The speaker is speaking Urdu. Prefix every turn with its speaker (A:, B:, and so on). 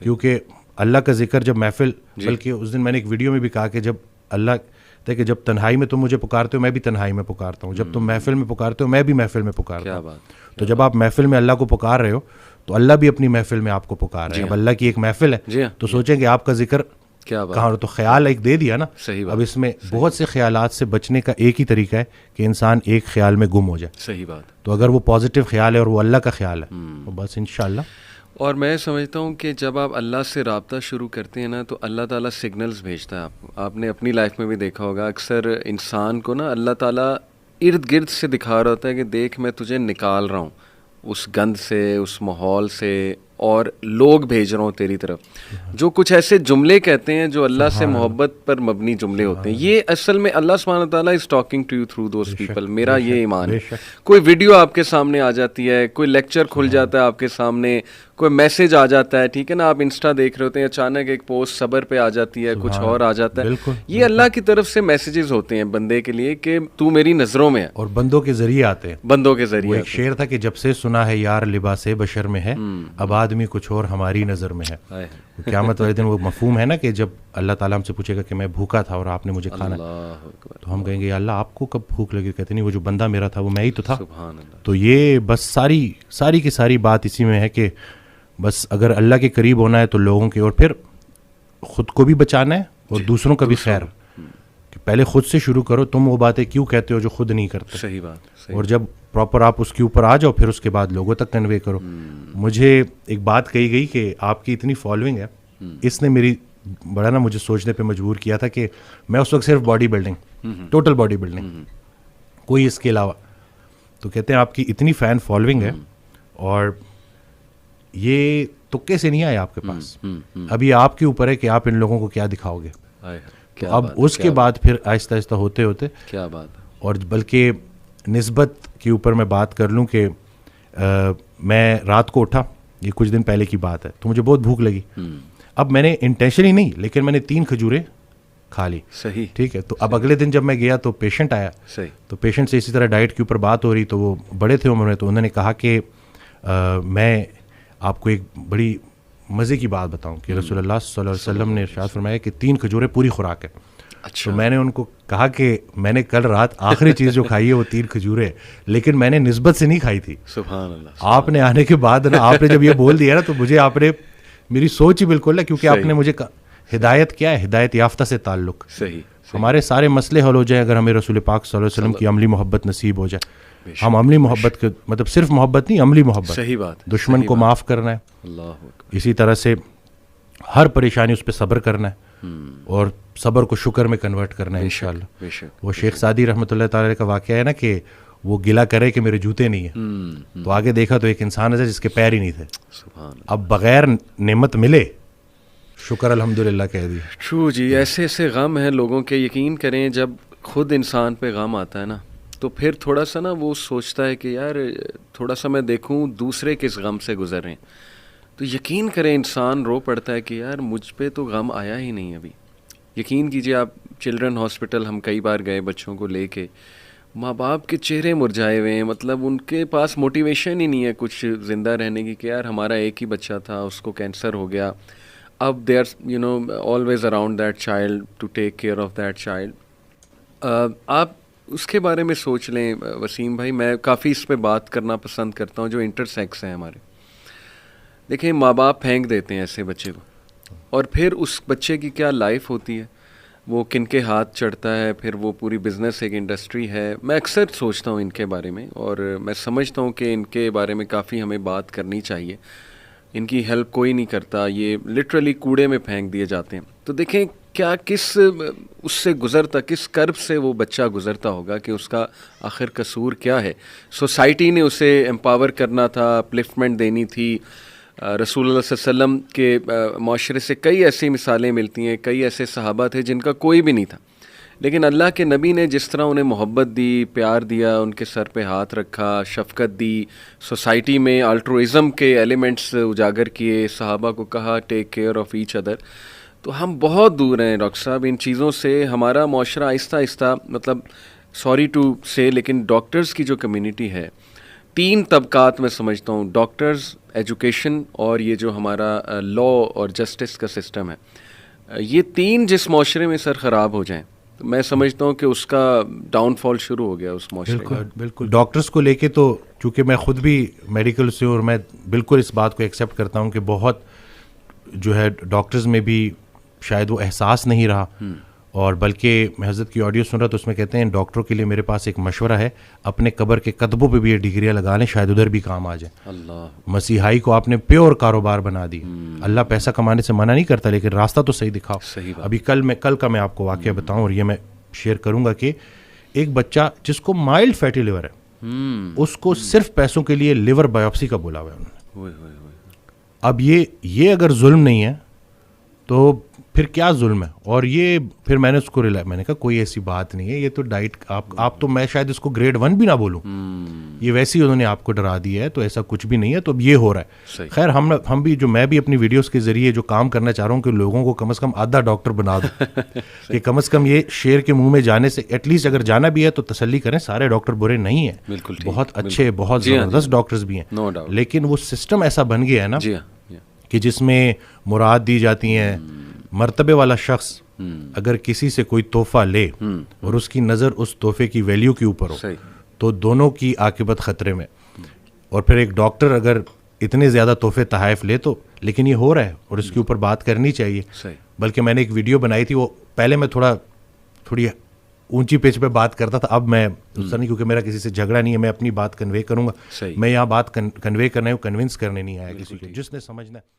A: کیونکہ اللہ کا ذکر جب محفل, بلکہ اس دن میں نے ایک ویڈیو میں بھی کہا کہ جب اللہ کہ جب تنہائی میں تم مجھے پکارتے ہو میں بھی تنہائی میں پکارتا ہوں, جب تم محفل میں پکارتے ہو میں بھی محفل میں پکارتا ہوں. تو جب آپ محفل میں اللہ کو پکار رہے ہو تو اللہ بھی اپنی محفل میں آپ کو پکار رہے ہیں. اب اللہ کی ایک محفل ہے تو سوچیں کہ آپ کا ذکر کہاں, تو خیال ایک دے دیا نا. اب اس میں بہت سے خیالات سے بچنے کا ایک ہی طریقہ ہے کہ انسان ایک خیال میں گم ہو جائے.
B: صحیح بات.
A: تو اگر وہ پازیٹیو خیال ہے اور وہ اللہ کا خیال ہے تو بس انشاءاللہ.
B: اور میں سمجھتا ہوں کہ جب آپ اللہ سے رابطہ شروع کرتے ہیں نا تو اللہ تعالیٰ سگنلز بھیجتا ہے. آپ نے اپنی لائف میں بھی دیکھا ہوگا, اکثر انسان کو نا اللہ تعالیٰ ارد گرد سے دکھا رہا ہوتا ہے کہ دیکھ میں تجھے نکال رہا ہوں اس گند سے, اس ماحول سے, اور لوگ بھیج رہا ہوں تیری طرف جو کچھ ایسے جملے کہتے ہیں جو اللہ سے محبت پر مبنی جملے ہوتے ہیں. یہ اصل میں اللہ سبحانہ تعالیٰ is talking to you through those people. میرا یہ ایمان ہے. کوئی ویڈیو آپ کے سامنے آ جاتی ہے, کوئی لیکچر کھل جاتا ہے آپ کے سامنے, کوئی میسج آ جاتا ہے, ٹھیک ہے نا, آپ انسٹا دیکھ رہے ہوتے ہیں, اچانک ایک پوسٹ صبر پہ آ جاتی ہے, کچھ اور آ جاتا ہے. یہ اللہ کی طرف سے میسیجز ہوتے ہیں بندے کے لیے کہ تو میری نظروں میں ہے,
A: اور بندوں کے ذریعے آتے ہیں.
B: بندوں کے ذریعے.
A: ایک شعر تھا کہ جب سے سنا ہے یار لباس بشر میں ہے, اب آدمی کچھ اور ہماری نظر میں ہے. قیامت والے دن وہ مفہوم ہے نا کہ جب اللہ تعالیٰ ہم سے پوچھے گا کہ میں بھوکا تھا اور آپ نے مجھے کھانا, تو ہم کہیں گے اللہ آپ کو کب بھوک لگی؟ کہتے نہیں وہ جو بندہ میرا تھا وہ میں ہی تو تھا. تو یہ بس ساری کی ساری بات اسی میں ہے کہ بس اگر اللہ کے قریب ہونا ہے تو لوگوں کے, اور پھر خود کو بھی بچانا ہے اور دوسروں کا بھی خیر, کہ پہلے خود سے شروع کرو. تم وہ باتیں کیوں کہتے ہو جو خود نہیں کرتے؟
B: صحیح بات.
A: اور جب پراپر آپ اس کے اوپر آ جاؤ پھر اس کے بعد لوگوں تک کنوے کرو. مجھے ایک بات کہی گئی کہ آپ کی اتنی فالوئنگ ہے, اس نے میری بڑا نا مجھے سوچنے پہ مجبور کیا تھا کہ میں اس وقت صرف body building, total body building, کوئی اس کے علاوہ. تو کہتے ہیں آپ کی اتنی فین فالوئنگ ہے اور یہ تکے سے نہیں آئے آپ کے پاس, ابھی آپ کے اوپر ہے کہ آپ ان لوگوں کو کیا دکھاؤ گے. اب اس کے بعد پھر آہستہ آہستہ ہوتے ہوتے
B: کیا بات ہے. اور
A: بلکہ نسبت کے اوپر میں بات کر لوں کہ میں رات کو اٹھا, یہ کچھ دن پہلے کی بات ہے, تو مجھے بہت بھوک لگی. اب میں نے انٹینشنلی نہیں لیکن میں نے 3 کھجوریں کھا لی.
B: صحیح.
A: ٹھیک ہے. تو اب اگلے دن جب میں گیا تو پیشنٹ آیا.
B: صحیح.
A: تو پیشنٹ سے اسی طرح ڈائٹ کے اوپر بات ہو رہی, تو وہ بڑے تھے عمر میں, تو انہوں نے کہا کہ میں آپ کو ایک بڑی مزے کی بات بتاؤں کہ رسول اللہ صلی اللہ علیہ وسلم نے ارشاد فرمایا کہ 3 کھجوریں پوری خوراک ہے. تو میں نے ان کو کہا کہ میں نے کل رات آخری چیز جو کھائی ہے وہ 3 کھجوریں, لیکن میں نے نسبت سے نہیں کھائی تھی.
B: سبحان اللہ.
A: آپ نے آنے کے بعد نا, آپ نے جب یہ بول دیا نا تو مجھے آپ نے میری سوچ ہی بالکل ہے, کیونکہ آپ نے مجھے ہدایت کیا ہے, ہدایت یافتہ سے تعلق.
B: صحیح.
A: ہمارے سارے مسئلے حل ہو جائیں اگر ہمیں رسول پاک صلی اللہ علیہ وسلم کی عملی محبت نصیب ہو جائے. ہم عملی محبت کے مطلب صرف محبت نہیں, عملی محبت.
B: صحیح بات.
A: دشمن کو معاف کرنا ہے,
B: اللہ
A: اسی طرح سے ہر پریشانی اس پہ صبر کرنا ہے, اور صبر کو شکر میں کنورٹ کرنا ہے انشاءاللہ. وہ شیخ سعدی رحمۃ اللہ تعالی کا واقعہ ہے نا کہ وہ گلا کرے کہ میرے جوتے نہیں ہیں, تو آگے دیکھا تو ایک انسان ہے جس کے پیر ہی نہیں تھے. اب بغیر نعمت ملے شکر الحمدللہ کہہ دیا.
B: ٹرو جی. ایسے ایسے غم ہیں لوگوں کے, یقین کریں جب خود انسان پہ غم آتا ہے نا تو پھر تھوڑا سا نا وہ سوچتا ہے کہ یار تھوڑا سا میں دیکھوں دوسرے کس غم سے گزر رہے ہیں, تو یقین کریں انسان رو پڑتا ہے کہ یار مجھ پہ تو غم آیا ہی نہیں ابھی. یقین کیجیے آپ, چلڈرن ہاسپٹل ہم کئی بار گئے بچوں کو لے کے, ماں باپ کے چہرے مرجھائے ہوئے ہیں, مطلب ان کے پاس موٹیویشن ہی نہیں ہے کچھ زندہ رہنے کی کہ یار ہمارا ایک ہی بچہ تھا, اس کو کینسر ہو گیا. اب they are always around that child to take care of that child. آپ اس کے بارے میں سوچ لیں وسیم بھائی, میں کافی اس پہ بات کرنا پسند کرتا ہوں جو انٹرسیکس ہیں ہمارے. دیکھیں ماں باپ پھینک دیتے ہیں ایسے بچے کو, اور پھر اس بچے کی کیا لائف ہوتی ہے, وہ کن کے ہاتھ چڑھتا ہے, پھر وہ پوری بزنس ایک انڈسٹری ہے. میں اکثر سوچتا ہوں ان کے بارے میں, اور میں سمجھتا ہوں کہ ان کے بارے میں کافی ہمیں بات کرنی چاہیے. ان کی ہیلپ کوئی نہیں کرتا, یہ لٹرلی کوڑے میں پھینک دیے جاتے ہیں. تو دیکھیں کیا کس اس سے گزرتا, کس کرب سے وہ بچہ گزرتا ہوگا کہ اس کا آخر قصور کیا ہے. سوسائٹی نے اسے امپاور کرنا تھا, اپلفٹمنٹ دینی تھی. رسول اللہ صلی اللہ علیہ وسلم کے معاشرے سے کئی ایسی مثالیں ملتی ہیں, کئی ایسے صحابہ تھے جن کا کوئی بھی نہیں تھا, لیکن اللہ کے نبی نے جس طرح انہیں محبت دی, پیار دیا, ان کے سر پہ ہاتھ رکھا, شفقت دی, سوسائٹی میں الٹروازم کے ایلیمنٹس اجاگر کیے, صحابہ کو کہا ٹیک کیئر آف ایچ ادر. تو ہم بہت دور ہیں ڈاکٹر صاحب ان چیزوں سے. ہمارا معاشرہ آہستہ آہستہ, مطلب سوری ٹو سے, لیکن ڈاکٹرز کی جو کمیونٹی ہے تین طبقات میں سمجھتا ہوں، ڈاکٹرز، ایجوکیشن اور یہ جو ہمارا لا اور جسٹس کا سسٹم ہے، یہ تین جس معاشرے میں سر خراب ہو جائیں تو میں سمجھتا ہوں کہ اس کا ڈاؤن فال شروع ہو گیا اس معاشرے کا.
A: بالکل. ڈاکٹرز کو لے کے تو چونکہ میں خود بھی میڈیکل سے اور میں بالکل اس بات کو ایکسیپٹ کرتا ہوں کہ بہت جو ہے ڈاکٹرز میں بھی شاید وہ احساس نہیں رہا، اور بلکہ میں حضرت کی آڈیو سن رہا تو اس میں کہتے ہیں ڈاکٹروں کے لیے میرے پاس ایک مشورہ ہے، اپنے قبر کے قدموں پہ بھی یہ ڈگریاں لگا لیں، شاید ادھر بھی کام آ جائے.
B: اللہ،
A: مسیحائی کو آپ نے پیور کاروبار بنا دی. اللہ پیسہ کمانے سے منع نہیں کرتا، لیکن راستہ تو صحیح دکھاؤ. ابھی کل کا میں آپ کو واقعہ بتاؤں اور یہ میں شیئر کروں گا کہ ایک بچہ جس کو مائلڈ فیٹی لیور ہے، اس کو صرف پیسوں کے لیے لیور بایوپسی کا بولا ہوا ہے انہوں نے. اب یہ اگر ظلم نہیں ہے تو پھر کیا ظلم ہے؟ اور یہ پھر میں نے اس کو میں نے کہا کوئی ایسی بات نہیں ہے، یہ تو ڈائٹ آپ تو میں شاید اس کو گریڈ 1 بھی نہ بولوں، یہ ویسے ہی انہوں نے آپ کو ڈرا دیا ہے، تو ایسا کچھ بھی نہیں ہے. تو اب یہ ہو رہا ہے. خیر ہم بھی میں بھی اپنی ویڈیوز کے ذریعے جو کام کرنا چاہ رہا ہوں کہ لوگوں کو کم از کم آدھا ڈاکٹر بنا دو کہ کم از کم یہ شیر کے منہ میں جانے سے ایٹ لیسٹ اگر جانا بھی ہے تو تسلی کریں، سارے ڈاکٹر برے نہیں ہیں، بہت اچھے بہت زبردست ڈاکٹرز بھی ہیں، لیکن وہ سسٹم ایسا بن گیا ہے نا کہ جس میں مراد دی جاتی ہیں. مرتبے والا شخص اگر کسی سے کوئی تحفہ لے اور اس کی نظر اس تحفے کی ویلیو کے اوپر ہو تو دونوں کی عاقبت خطرے میں. اور پھر ایک ڈاکٹر اگر اتنے زیادہ تحفے تحائف لے تو، لیکن یہ ہو رہا ہے اور اس کے اوپر بات کرنی چاہیے. بلکہ میں نے ایک ویڈیو بنائی تھی، وہ پہلے میں تھوڑی اونچی پیچ پہ بات کرتا تھا، اب میں اس طرح نہیں، کیونکہ میرا کسی سے جھگڑا نہیں ہے، میں اپنی بات کنوے کروں گا. میں یہاں بات کنوے کرنے ہوں، کنونس کرنے نہیں آیا کسی کو، جس نے سمجھنا ہے.